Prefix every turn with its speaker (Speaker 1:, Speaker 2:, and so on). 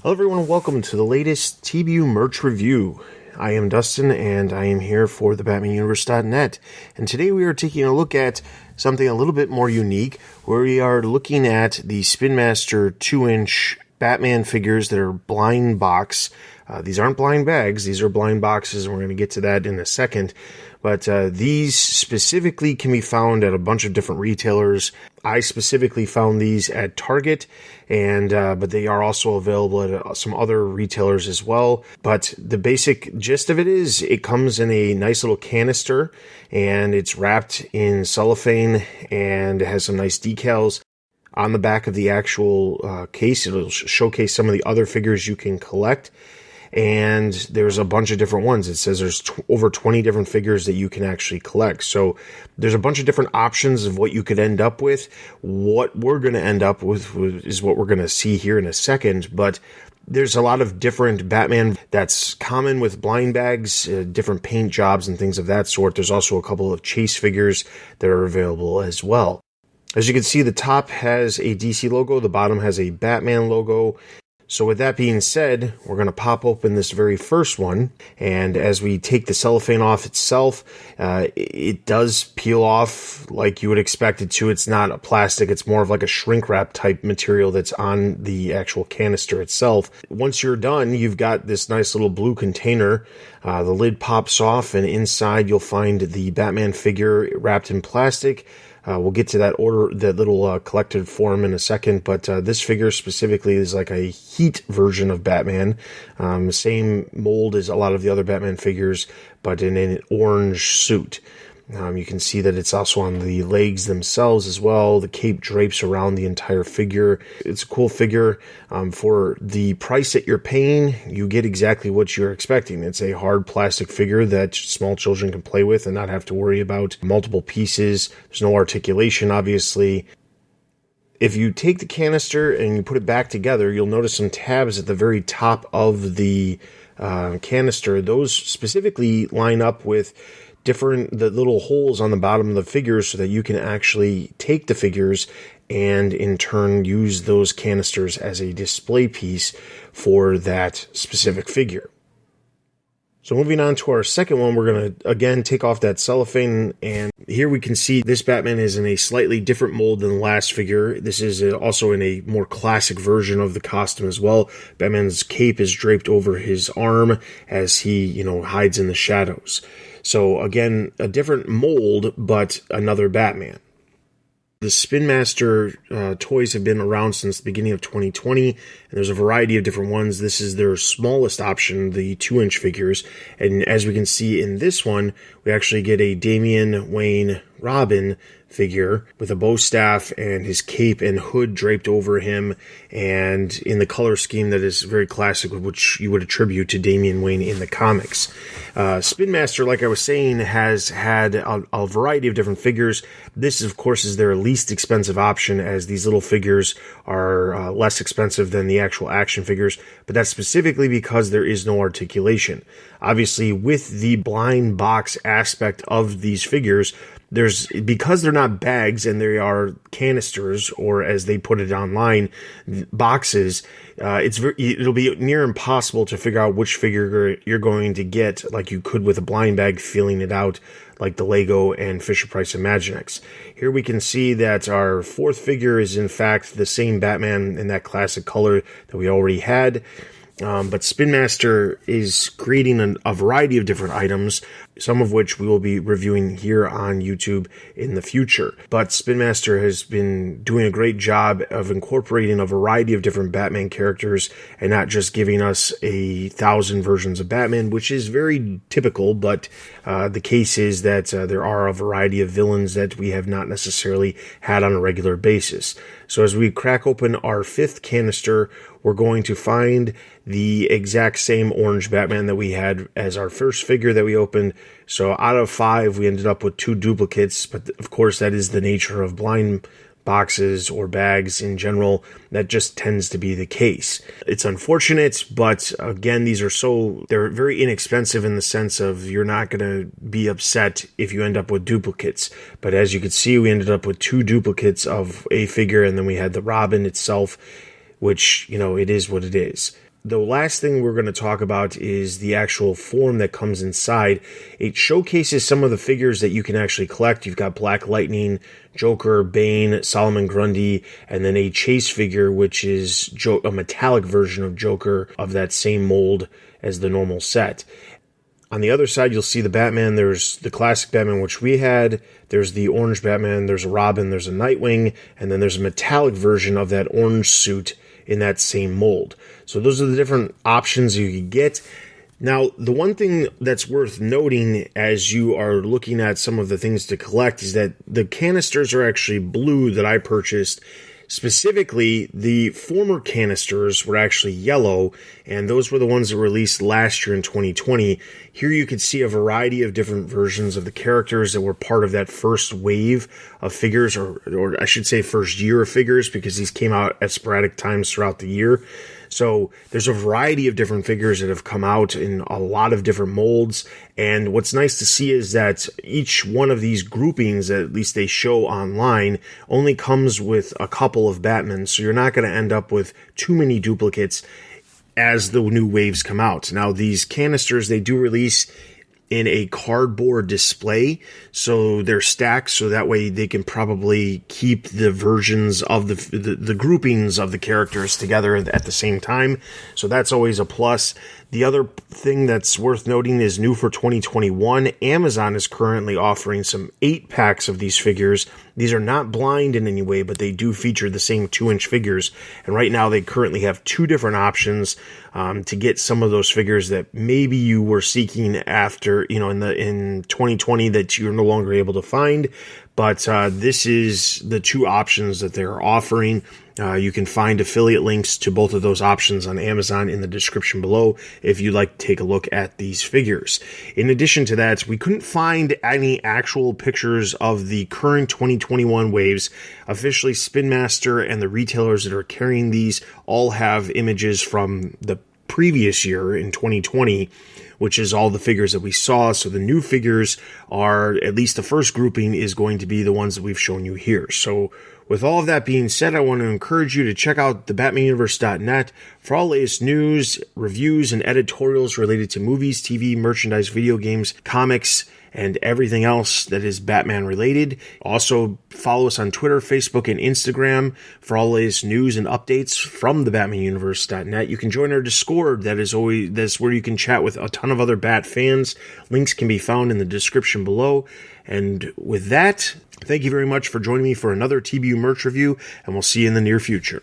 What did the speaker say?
Speaker 1: Hello everyone, welcome to the latest TBU merch review. I am Dustin and I am here for the BatmanUniverse.net, and today we are taking a look at something a little bit more unique, where we are looking at the Spin Master 2-inch Batman figures that are blind box. These aren't blind bags, these are blind boxes, and we're going to get to that in a second. But these specifically can be found at a bunch of different retailers. I specifically found these at Target, and but they are also available at some other retailers as well. But the basic gist of it is, it comes in a nice little canister, and it's wrapped in cellophane, and it has some nice decals. On the back of the actual case, it'll showcase some of the other figures you can collect. And there's a bunch of different ones. It says there's over 20 different figures that you can actually collect. So there's a bunch of different options of what you could end up with. What we're going to end up with is what we're going to see here in a second. But there's a lot of different Batman that's common with blind bags, different paint jobs and things of that sort. There's also a couple of chase figures that are available as well. As you can see, the top has a DC logo. The bottom has a Batman logo. So with that being said, we're going to pop open this very first one, and as we take the cellophane off itself, it does peel off like you would expect it to. It's not a plastic, it's more of like a shrink wrap type material that's on the actual canister itself. Once you're done, you've got this nice little blue container. The lid pops off, and inside you'll find the Batman figure wrapped in plastic. We'll get to that little collected form in a second, but this figure specifically is like a heat version of Batman. Same mold as a lot of the other Batman figures, but in an orange suit. You can see that it's also on the legs themselves as well. The cape drapes around the entire figure. It's a cool figure. For the price that you're paying, you get exactly what you're expecting. It's a hard plastic figure that small children can play with and not have to worry about multiple pieces. There's no articulation, obviously. If you take the canister and you put it back together, you'll notice some tabs at the very top of the canister. Those specifically line up with the little holes on the bottom of the figures so that you can actually take the figures and in turn use those canisters as a display piece for that specific figure. So moving on to our second one, we're going to again take off that cellophane, and here we can see this Batman is in a slightly different mold than the last figure. This is also in a more classic version of the costume as well. Batman's cape is draped over his arm as he, hides in the shadows. So again, a different mold, but another Batman. The Spin Master toys have been around since the beginning of 2020, and there's a variety of different ones. This is their smallest option, the 2-inch figures. And as we can see in this one, we actually get a Damian Wayne Robin figure with a bow staff and his cape and hood draped over him, and in the color scheme that is very classic, which you would attribute to Damian Wayne in the comics. Spin Master, like I was saying, has had a variety of different figures. This, of course, is their least expensive option, as these little figures are less expensive than the actual action figures, but that's specifically because there is no articulation. Obviously, with the blind box aspect of these figures, because they're not bags and they are canisters, or as they put it online, boxes, it'll be near impossible to figure out which figure you're going to get, like you could with a blind bag, feeling it out like the Lego and Fisher-Price Imaginext. Here we can see that our fourth figure is in fact the same Batman in that classic color that we already had. But Spin Master is creating a variety of different items, some of which we will be reviewing here on YouTube in the future. But Spin Master has been doing a great job of incorporating a variety of different Batman characters and not just giving us 1,000 versions of Batman, which is very typical, but the case is that there are a variety of villains that we have not necessarily had on a regular basis. So as we crack open our fifth canister, we're going to find the exact same orange Batman that we had as our first figure that we opened. So out of 5, we ended up with 2 duplicates, but of course that is the nature of blind boxes or bags in general. That just tends to be the case. It's unfortunate, but again, they're very inexpensive in the sense of you're not going to be upset if you end up with duplicates. But as you can see, we ended up with 2 duplicates of a figure, and then we had the Robin itself, which, it is what it is. the last thing we're going to talk about is the actual form that comes inside. It showcases some of the figures that you can actually collect. You've got Black Lightning, Joker, Bane, Solomon Grundy, and then a chase figure, which is a metallic version of Joker of that same mold as the normal set. On the other side, you'll see the Batman. There's the classic Batman, which we had. There's the orange Batman. There's a Robin. There's a Nightwing. And then there's a metallic version of that orange suit in that same mold. So those are the different options you can get. Now, the one thing that's worth noting as you are looking at some of the things to collect is that the canisters are actually blue that I purchased. Specifically, the former canisters were actually yellow, and those were the ones that were released last year in 2020. Here you can see a variety of different versions of the characters that were part of that first wave of figures, or I should say first year of figures, because these came out at sporadic times throughout the year. So there's a variety of different figures that have come out in a lot of different molds. And what's nice to see is that each one of these groupings, at least they show online, only comes with a couple of Batmen. So you're not going to end up with too many duplicates as the new waves come out. Now, these canisters, they do release in a cardboard display, so they're stacked, so that way they can probably keep the versions of the groupings of the characters together at the same time, so that's always a plus. The other thing that's worth noting is new for 2021, Amazon is currently offering some 8-packs of these figures. These are not blind in any way, but they do feature the same 2-inch figures, and right now they currently have 2 different options to get some of those figures that maybe you were seeking after, in 2020 that you're no longer able to find. But this is the 2 options that they're offering. You can find affiliate links to both of those options on Amazon in the description below if you'd like to take a look at these figures. In addition to that, we couldn't find any actual pictures of the current 2021 waves. Officially, Spin Master and the retailers that are carrying these all have images from the previous year in 2020, which is all the figures that we saw. So the new figures are, at least the first grouping is going to be the ones that we've shown you here. So with all of that being said, I want to encourage you to check out the BatmanUniverse.net for all latest news, reviews, and editorials related to movies, TV, merchandise, video games, comics, and everything else that is Batman related. Also, follow us on Twitter, Facebook, and Instagram for all the latest news and updates from the BatmanUniverse.net. You can join our Discord. That's where you can chat with a ton of other Bat fans. Links can be found in the description below. And with that, thank you very much for joining me for another TBU merch review, and we'll see you in the near future.